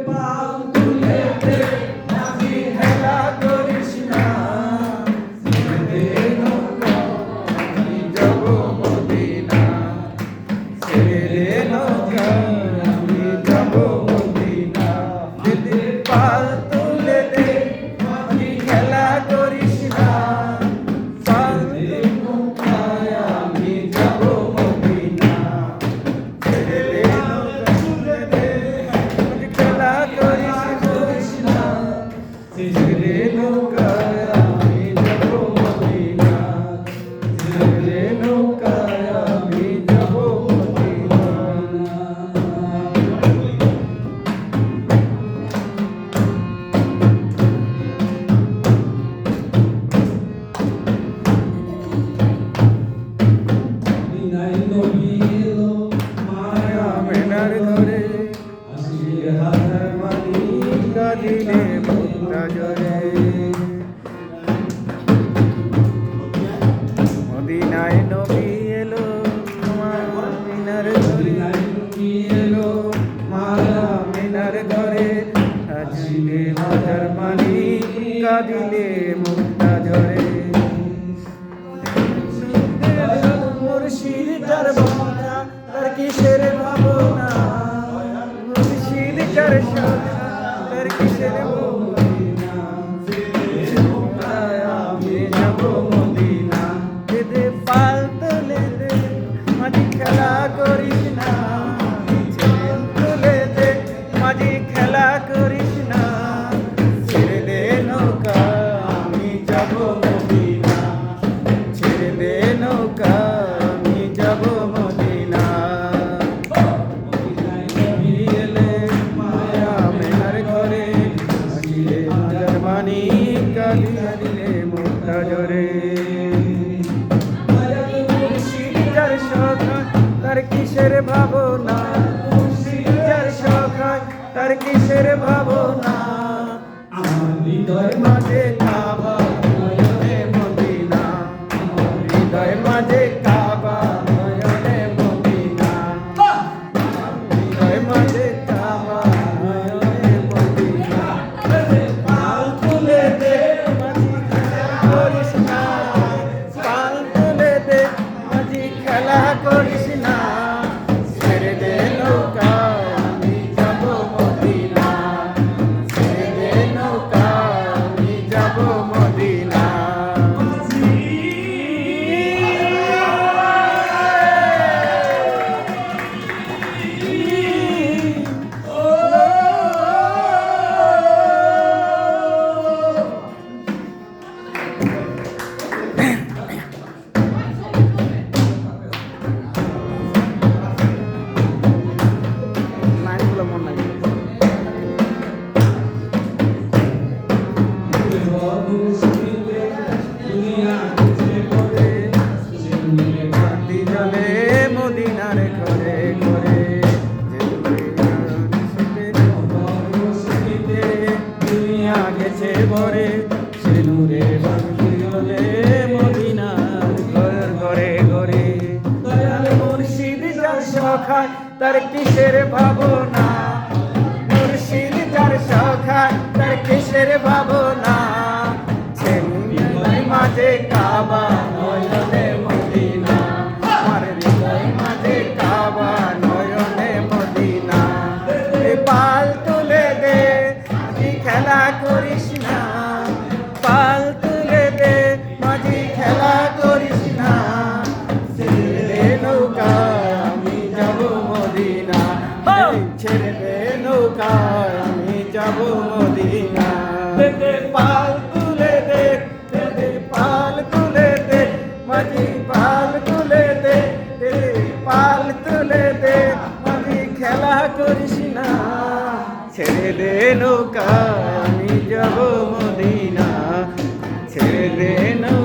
পাল তুলে দে মাঝি খেলা করিস না ছেড়ে দে নৌকা আমি যাব মদিনা ছেড়ে দে নৌকা আমি যাব মদিনা দিদি পাল তুলে দে মাঝি খেলা করিস না পাল দে নৌকায় আমি যাব মদিনা ছেড়ে দে নৌকা তুলে দে মাঝি খেলা করিস না ছেড়ে দে নৌকায় আমি যাব মদিনা ছেড়ে দে নৌকায় আমি যাব মদিনা বিনাই নবী এলো মায়া মেনার ঘরে আসিয়ে হাজার মানি কাঁদিলে মুক্তা জরে মদিনায় নবী এলো আমার মিনার ঘরে বিনাই নবী এলো মায়া মিনার ঘরে আসিলে হাজার মানি কাঁদিলে মুক্তা জরে মুর্শিদ যার ভাবনা তার কিসের ভাবনা মুর্শিদ যার সাধনা তার কিসের ভাবনা আমি যাব মদিনা দে পাল তুলে দে মাঝি খেলা করিস না ছেড়ে তুলে দে মাঝি খেলা করিস না ছেড়ে দে নৌকা আমি যাব মদিনা ছেড়ে দে নৌকা আমি যাব মদিনা বিনাই নবী এলে মায়া মেনার ঘরে আসিলে হাজার মানি কালিয়া দিলে মুক্তা জরে মুর্শিদ যার সখা তার কিসের ভাবনা মুর্শিদ যার সখা তার কিসের ভাবনা আমার হৃদয় মাঝে কাবা নয়নে মদিনা আমার হৃদয় মাঝে কাবা নয়নে মদিনা হৃদয় মাঝে কাবা নয়নে মদিনা পাল তুলে দে মাঝি খেলা করিস না পাল তুলে দে মাঝি খেলা করিস না ছেড়ে দে নৌকা আমি যাব মদিনা ছেড়ে দে নৌকা আমি যাব মদিনা লাইনগুলো মন লাগে মুর্শিদে দুনিয়া কিছু করে সিন্ধুরে কান্দি জলে মদিনার ঘরে ঘরে মুর্শিদে দুনিয়া গেছে ভরে সে নূরে বান্দি জলে মদিনার ঘর ঘরে ঘরে দয়াল মুর্শিদ যার সখায় তার কিসের ভাবনা মুর্শিদ যার সখায় তার কিসের ভাবনা সে হৃদয় মাঝে কাবা নয়নে মদিনা আমার হৃদয় মাঝে কাবা নয়নে মদিনা এ পাল তুলে দে মাঝি খেলা করিস না পাল তুলে দে মাঝি খেলা করিস না ছেড়ে দে নৌকা আমি যাব মদিনা ছেড়ে দে নৌকা আমি যাব মদিনা পাল তুলে দে পাল তুলে দে মাঝি পাল তুলে দে পাল তুলে দে মাঝি খেলা করিস না ছেড়ে দে নৌকা আমি যাব মদিনা ছেড়ে দে নৌকা